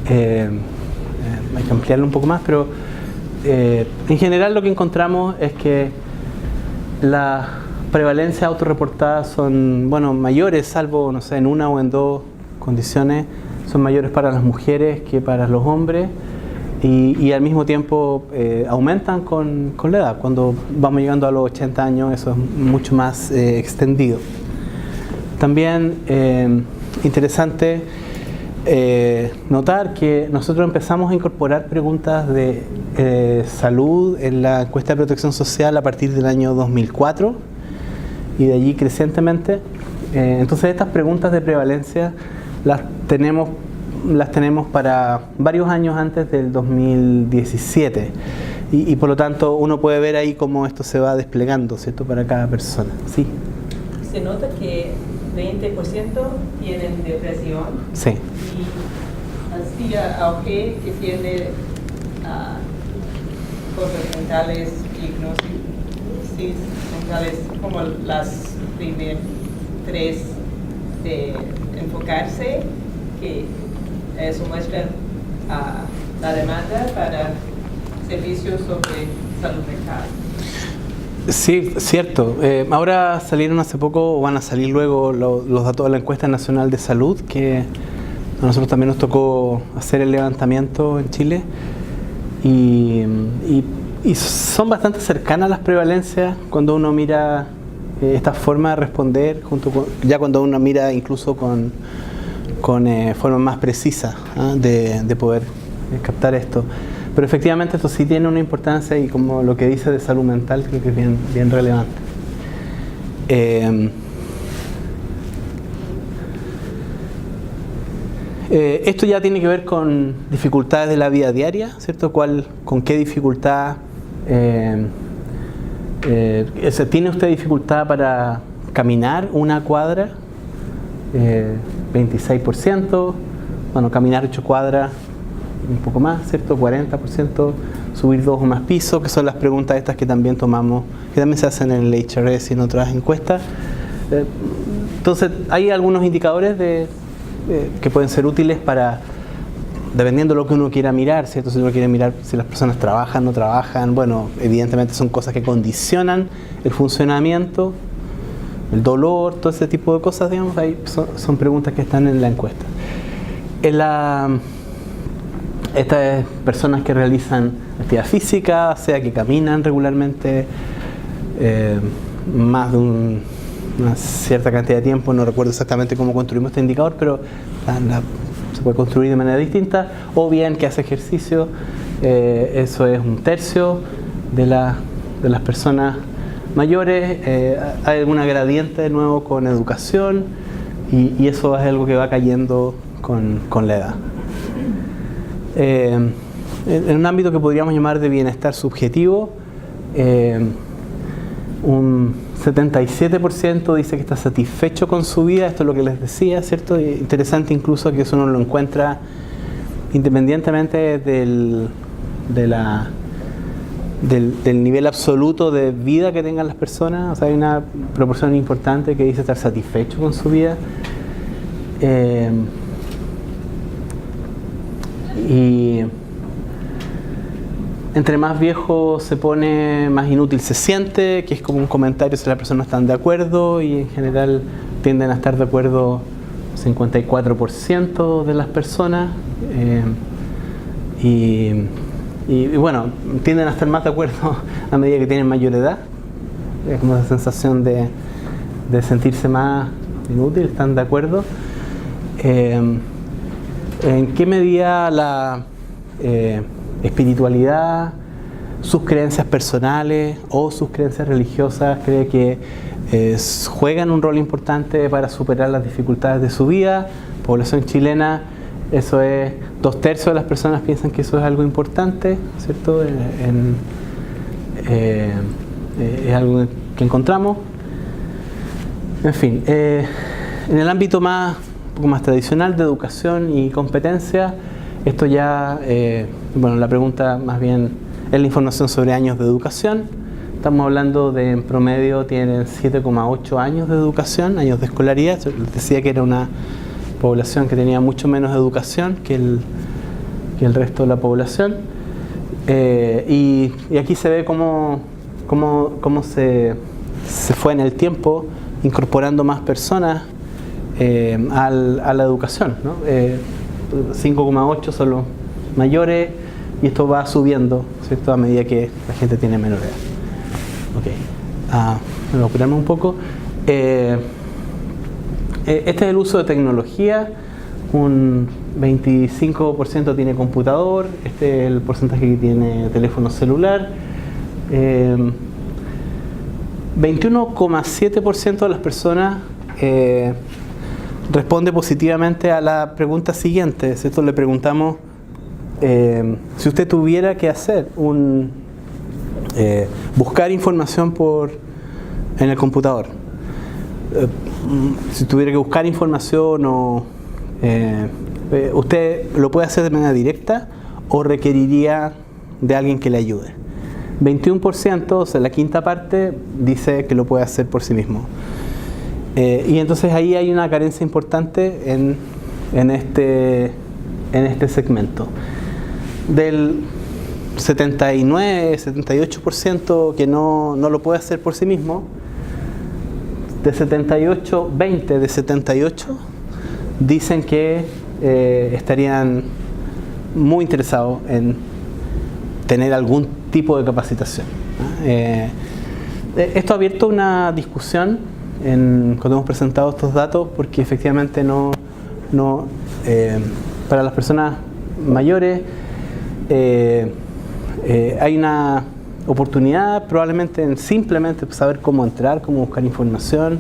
hay que ampliarlo un poco más, pero en general lo que encontramos es que las prevalencias autorreportadas son, bueno, mayores, salvo, no sé, en una o en dos condiciones, son mayores para las mujeres que para los hombres y al mismo tiempo aumentan con la edad. Cuando vamos llegando a los 80 años eso es mucho más extendido. También interesante notar que nosotros empezamos a incorporar preguntas de salud en la encuesta de protección social a partir del año 2004 y de allí crecientemente. Entonces estas preguntas de prevalencia las tenemos para varios años antes del 2017 y por lo tanto uno puede ver ahí cómo esto se va desplegando, ¿cierto? Para cada persona. Sí. Se nota que 20% tienen depresión. Sí. Y así auge que tiene cosas mentales, diagnosis mentales, como las primeras tres de enfocarse, que eso muestra la demanda para servicios sobre salud mental. Sí, cierto. Ahora salieron hace poco, o van a salir luego los datos de la encuesta nacional de salud, que a nosotros también nos tocó hacer el levantamiento en Chile, y son bastante cercanas las prevalencias cuando uno mira esta forma de responder, ya cuando uno mira incluso con forma más precisa de poder captar esto. Pero efectivamente esto sí tiene una importancia y como lo que dice de salud mental creo que es bien relevante. Esto ya tiene que ver con dificultades de la vida diaria, ¿cierto? ¿Con qué dificultad? ¿Tiene usted dificultad para caminar una cuadra? 26%, bueno, caminar 8 cuadras, un poco más, ¿cierto? 40%, subir 2 o más pisos, que son las preguntas estas que también tomamos, que también se hacen en el HRS y en otras encuestas. Entonces, hay algunos indicadores que pueden ser útiles para, dependiendo de lo que uno quiera mirar, ¿cierto? Si uno quiere mirar si las personas trabajan o no trabajan, bueno, evidentemente son cosas que condicionan el funcionamiento, el dolor, todo ese tipo de cosas, digamos, ahí son preguntas que están en la encuesta. Estas personas que realizan actividad física, sea que caminan regularmente más de una cierta cantidad de tiempo, no recuerdo exactamente cómo construimos este indicador, pero se puede construir de manera distinta, o bien que hace ejercicio, eso es 1/3 de las personas mayores. Hay alguna gradiente de nuevo con educación y eso es algo que va cayendo con la edad. En un ámbito que podríamos llamar de bienestar subjetivo, un 77% dice que está satisfecho con su vida. Esto es lo que les decía, ¿cierto? Interesante incluso que eso uno lo encuentra independientemente del nivel absoluto de vida que tengan las personas. O sea, hay una proporción importante que dice estar satisfecho con su vida. Y entre más viejo se pone, más inútil se siente, que es como un comentario si las personas están de acuerdo, y en general tienden a estar de acuerdo 54% de las personas. Y bueno, tienden a estar más de acuerdo a medida que tienen mayor edad. Es como esa sensación de sentirse más inútil, ¿están de acuerdo? ¿En qué medida la espiritualidad, sus creencias personales o sus creencias religiosas cree que juegan un rol importante para superar las dificultades de su vida? Población chilena, eso es 2/3 de las personas piensan que eso es algo importante, ¿cierto? Es algo que encontramos. En fin, en el ámbito un poco más tradicional de educación y competencia, esto ya, bueno, la pregunta más bien es la información sobre años de educación. Estamos hablando de, en promedio, tienen 7,8 años de educación, años de escolaridad. Les decía que era una población que tenía mucho menos educación que el resto de la población. Y aquí se ve cómo se fue en el tiempo incorporando más personas a la educación, ¿no? 5,8 son los mayores y esto va subiendo, ¿cierto? A medida que la gente tiene menor edad. Okay. Voy a apurarme un poco. Este es el uso de tecnología. Un 25% tiene computador. Este es el porcentaje que tiene teléfono celular. 21,7% de las personas responde positivamente a la pregunta siguiente, ¿cierto? Le preguntamos si usted tuviera que hacer buscar información en el computador, si tuviera que buscar información ¿usted lo puede hacer de manera directa o requeriría de alguien que le ayude? 21%, o sea, la quinta parte, dice que lo puede hacer por sí mismo. Y entonces ahí hay una carencia importante en este segmento. Del 78% que no lo puede hacer por sí mismo, de 78 dicen que estarían muy interesados en tener algún tipo de capacitación. Esto ha abierto una discusión cuando hemos presentado estos datos, porque efectivamente para las personas mayores hay una oportunidad probablemente en simplemente saber cómo entrar, cómo buscar información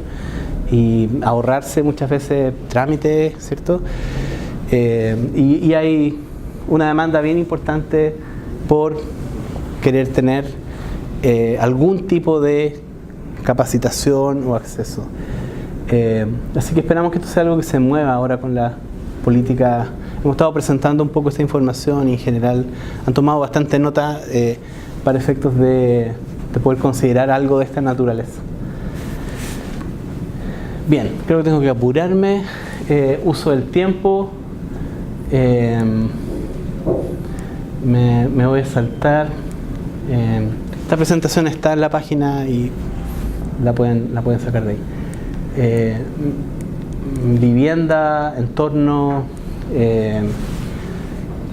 y ahorrarse muchas veces trámites, ¿cierto? Y hay una demanda bien importante por querer tener algún tipo de capacitación o acceso. Así que esperamos que esto sea algo que se mueva ahora con la política. Hemos estado presentando un poco esta información y en general han tomado bastante nota para efectos de poder considerar algo de esta naturaleza. Bien, creo que tengo que apurarme. Uso del tiempo. Me voy a saltar. Esta presentación está en la página y la pueden sacar de ahí. Vivienda, entorno,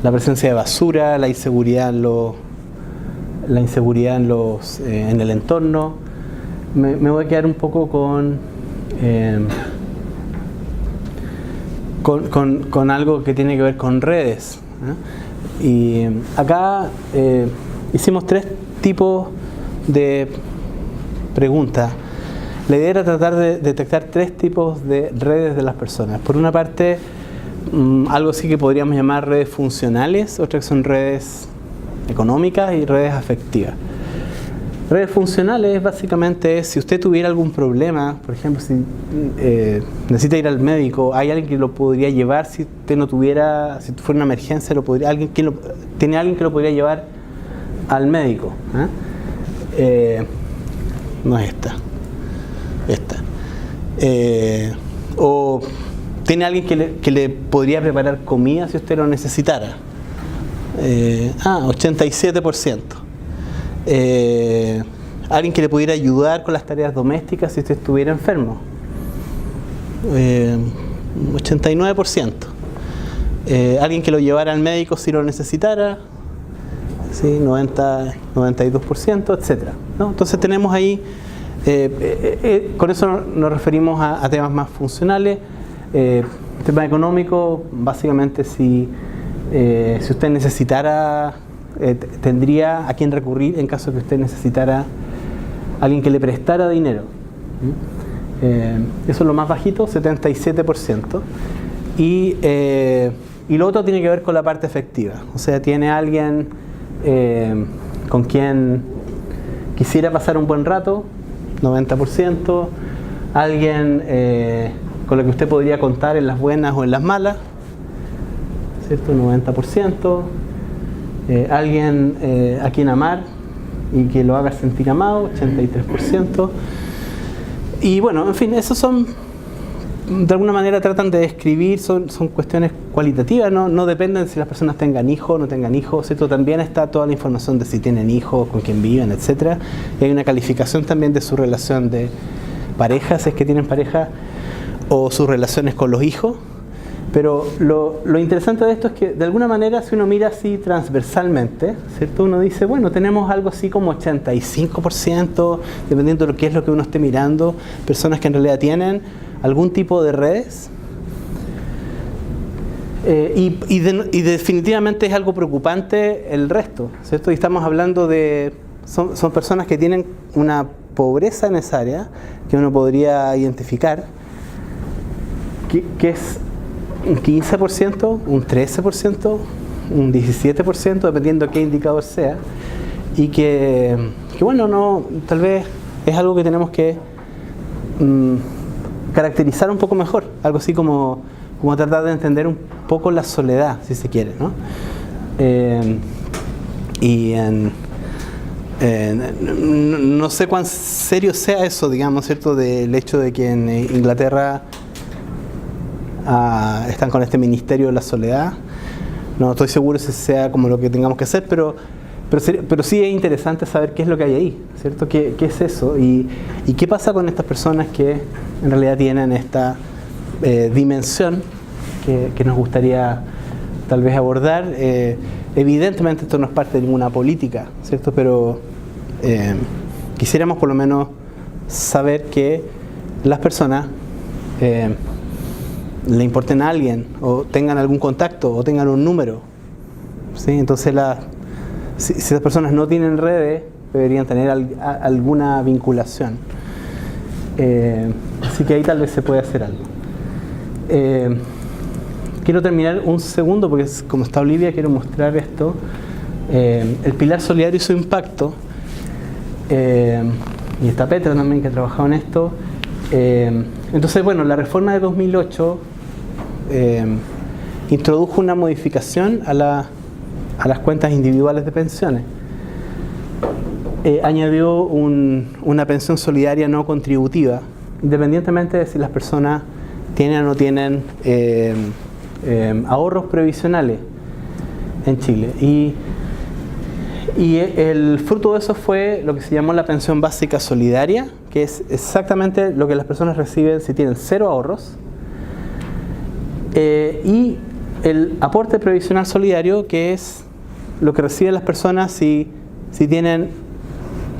la presencia de basura, la inseguridad en el entorno. Me voy a quedar un poco con algo que tiene que ver con redes, ¿eh? Y acá hicimos 3 tipos de preguntas. La idea era tratar de detectar 3 tipos de redes de las personas. Por una parte, algo así que podríamos llamar redes funcionales, otras que son redes económicas y redes afectivas. Redes funcionales básicamente es si usted tuviera algún problema, por ejemplo, si necesita ir al médico, hay alguien que lo podría llevar si usted no tuviera, si fuera una emergencia, tiene alguien que lo podría llevar al médico. No es esta. O tiene alguien que le podría preparar comida si usted lo necesitara. 87%. Alguien que le pudiera ayudar con las tareas domésticas si usted estuviera enfermo. 89%. Alguien que lo llevara al médico si lo necesitara. ¿Sí? 92%, etc. ¿No? Entonces tenemos ahí, con eso nos referimos a temas más funcionales. Tema económico, básicamente si usted necesitara, tendría a quién recurrir en caso de que usted necesitara alguien que le prestara dinero. Eso es lo más bajito, 77%. Y lo otro tiene que ver con la parte efectiva. O sea, tiene alguien con quien quisiera pasar un buen rato, 90%. Alguien con lo que usted podría contar en las buenas o en las malas, ¿cierto? 90%. Alguien a quien amar y que lo haga sentir amado, 83%. Y bueno, en fin, esos son, de alguna manera tratan de describir, son cuestiones cualitativas, no dependen si las personas tengan hijos o no tengan hijos, ¿cierto? También está toda la información de si tienen hijos, con quién viven, etc. Y hay una calificación también de su relación de pareja, si es que tienen pareja, o sus relaciones con los hijos. Pero lo interesante de esto es que de alguna manera, si uno mira así transversalmente, ¿cierto? Uno dice, bueno, tenemos algo así como 85%, dependiendo de lo que es lo que uno esté mirando, personas que en realidad tienen algún tipo de redes. Y definitivamente es algo preocupante el resto, ¿cierto? Y estamos hablando de, son personas que tienen una pobreza en esa área, que uno podría identificar, que es un 15%, un 13%, un 17%, dependiendo de qué indicador sea, y que bueno, no, tal vez es algo que tenemos que caracterizar un poco mejor, algo así como tratar de entender un poco la soledad, si se quiere, ¿no? No sé cuán serio sea eso, digamos, ¿cierto? Del hecho de que en Inglaterra están con este ministerio de la soledad. No estoy seguro si sea como lo que tengamos que hacer, pero sí es interesante saber qué es lo que hay ahí, ¿cierto? ¿Qué es eso? Y qué pasa con estas personas que en realidad tienen esta dimensión que nos gustaría tal vez abordar. Evidentemente esto no es parte de ninguna política, ¿cierto? Pero quisiéramos por lo menos saber que las personas le importen a alguien, o tengan algún contacto, o tengan un número, ¿sí? Entonces si las personas no tienen redes, deberían tener alguna vinculación. Así que ahí tal vez se puede hacer algo. Quiero terminar un segundo, porque como está Olivia, quiero mostrar esto. El pilar solidario y su impacto. Y está Petra también, que ha trabajado en esto. Entonces, bueno, la reforma de 2008 introdujo una modificación a las cuentas individuales de pensiones. Añadió una pensión solidaria no contributiva, independientemente de si las personas tienen o no tienen ahorros previsionales en Chile. Y el fruto de eso fue lo que se llamó la pensión básica solidaria, que es exactamente lo que las personas reciben si tienen 0 ahorros, y el aporte previsional solidario, que es lo que reciben las personas si tienen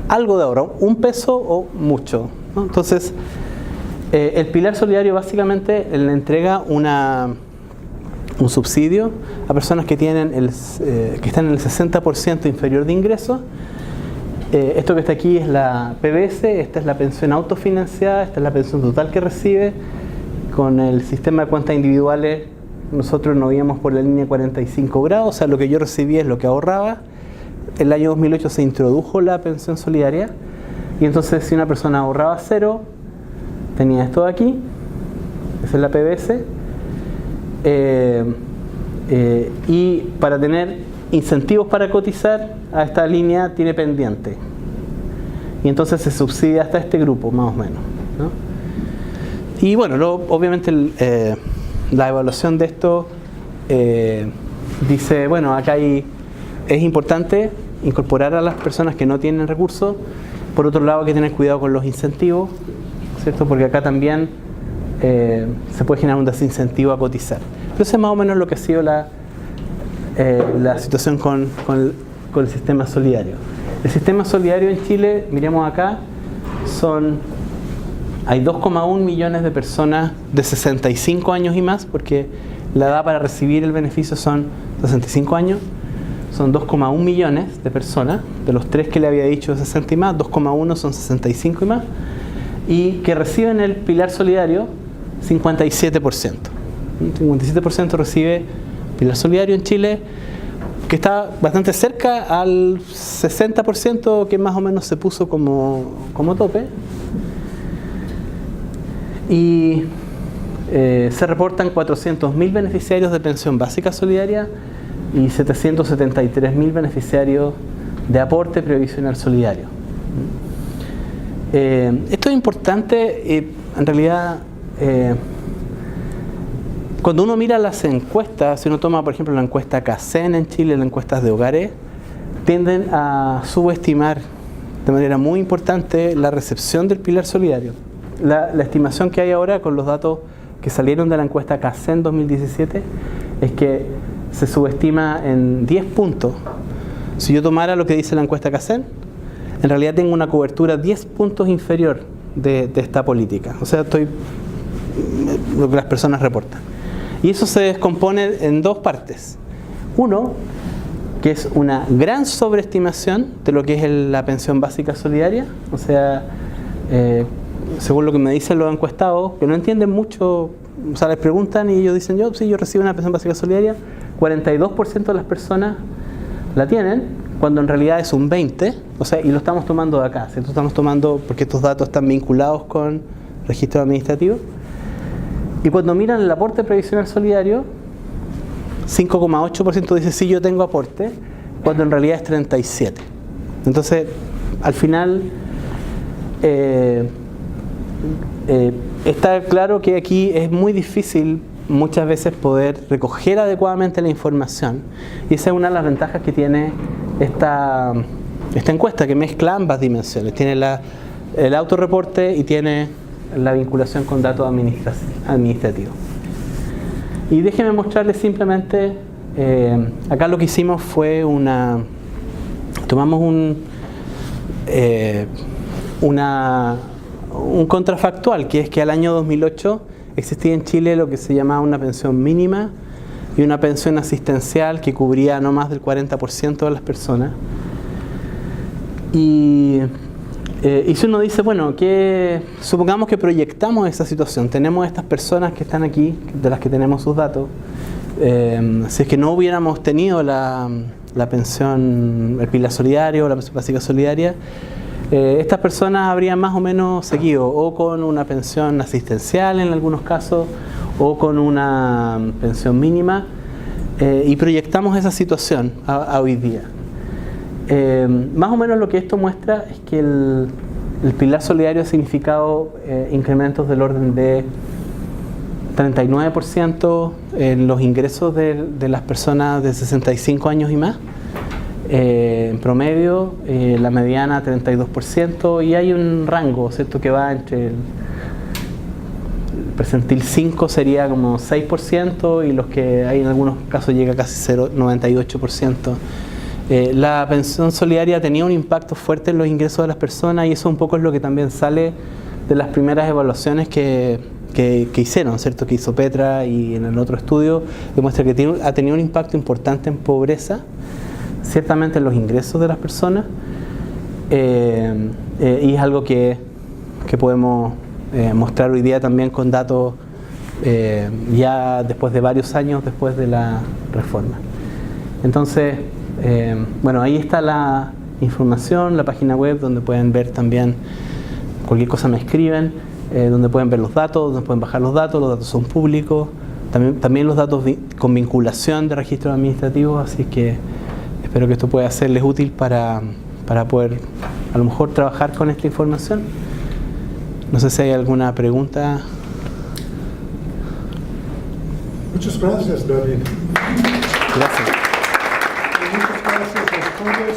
algo de ahorro, 1 peso o mucho, ¿no? Entonces, el pilar solidario básicamente le entrega un subsidio a personas que tienen que están en el 60% inferior de ingresos. Esto que está aquí es la PBS, esta es la pensión autofinanciada, esta es la pensión total que recibe. Con el sistema de cuentas individuales nosotros nos íbamos por la línea 45 grados, o sea, lo que yo recibía es lo que ahorraba. El año 2008 se introdujo la pensión solidaria, y entonces si una persona ahorraba 0, tenía esto de aquí, esa es la PBS, y para tener incentivos para cotizar a esta línea tiene pendiente, y entonces se subsidia hasta este grupo más o menos, ¿no? Y bueno, obviamente la evaluación de esto dice, bueno, acá hay es importante incorporar a las personas que no tienen recursos. Por otro lado, hay que tener cuidado con los incentivos, ¿cierto? Porque acá también se puede generar un desincentivo a cotizar. Pero eso es más o menos lo que ha sido la situación con el sistema solidario. El sistema solidario en Chile, miremos acá, hay 2,1 millones de personas de 65 años y más, porque la edad para recibir el beneficio son 65 años. Son 2,1 millones de personas, de los 3 que le había dicho de 60 y más, 2,1 son 65 y más, y que reciben el pilar solidario 57%. 57% recibe pilar solidario en Chile, que está bastante cerca al 60% que más o menos se puso como tope. Y se reportan 400.000 beneficiarios de pensión básica solidaria y 773.000 beneficiarios de aporte previsional solidario. Esto es importante, en realidad, cuando uno mira las encuestas, si uno toma por ejemplo la encuesta CACEN en Chile, las encuestas de hogares, tienden a subestimar de manera muy importante la recepción del pilar solidario. La estimación que hay ahora con los datos que salieron de la encuesta CACEN 2017 es que se subestima en 10 puntos. Si yo tomara lo que dice la encuesta CACEN, en realidad tengo una cobertura 10 puntos inferior de esta política. O sea, lo que las personas reportan. Y eso se descompone en dos partes. Uno, que es una gran sobreestimación de lo que es la pensión básica solidaria. O sea, según lo que me dicen los encuestados, que no entienden mucho, o sea, les preguntan y ellos dicen, yo recibo una pensión básica solidaria, 42% de las personas la tienen, cuando en realidad es un 20%, o sea, y lo estamos tomando de acá, ¿cierto? Estamos tomando porque estos datos están vinculados con registro administrativo. Y cuando miran el aporte previsional solidario, 5,8% dice sí, yo tengo aporte, cuando en realidad es 37%. Entonces, al final, está claro que aquí es muy difícil muchas veces poder recoger adecuadamente la información, y esa es una de las ventajas que tiene esta encuesta, que mezcla ambas dimensiones. Tiene el autorreporte y tiene la vinculación con datos administrativos. Y déjenme mostrarles simplemente, acá lo que hicimos fue tomamos un contrafactual, que es que al año 2008 existía en Chile lo que se llamaba una pensión mínima y una pensión asistencial que cubría no más del 40% de las personas. Y si uno dice, bueno, supongamos que proyectamos esa situación, tenemos estas personas que están aquí, de las que tenemos sus datos, si es que no hubiéramos tenido la pensión, el pilar solidario, la pensión básica solidaria, estas personas habrían más o menos seguido o con una pensión asistencial en algunos casos o con una pensión mínima, y proyectamos esa situación a hoy día. Más o menos lo que esto muestra es que el pilar solidario ha significado incrementos del orden de 39% en los ingresos de las personas de 65 años y más. En promedio, la mediana 32%, y hay un rango, ¿cierto?, que va entre el percentil 5 sería como 6%, y los que hay en algunos casos llega a casi 98%. La pensión solidaria tenía un impacto fuerte en los ingresos de las personas, y eso un poco es lo que también sale de las primeras evaluaciones que hicieron, ¿cierto?, que hizo Petra, y en el otro estudio demuestra que ha tenido un impacto importante en pobreza, ciertamente en los ingresos de las personas, y es algo que podemos mostrar hoy día también con datos ya después de varios años después de la reforma. Entonces, bueno, ahí está la información, la página web donde pueden ver también cualquier cosa, me escriben, donde pueden ver los datos, donde pueden bajar los datos son públicos, también los datos con vinculación de registros administrativos, así que espero que esto pueda serles útil para poder a lo mejor trabajar con esta información. No sé si hay alguna pregunta. Muchas gracias, David. Gracias. Muchas gracias service.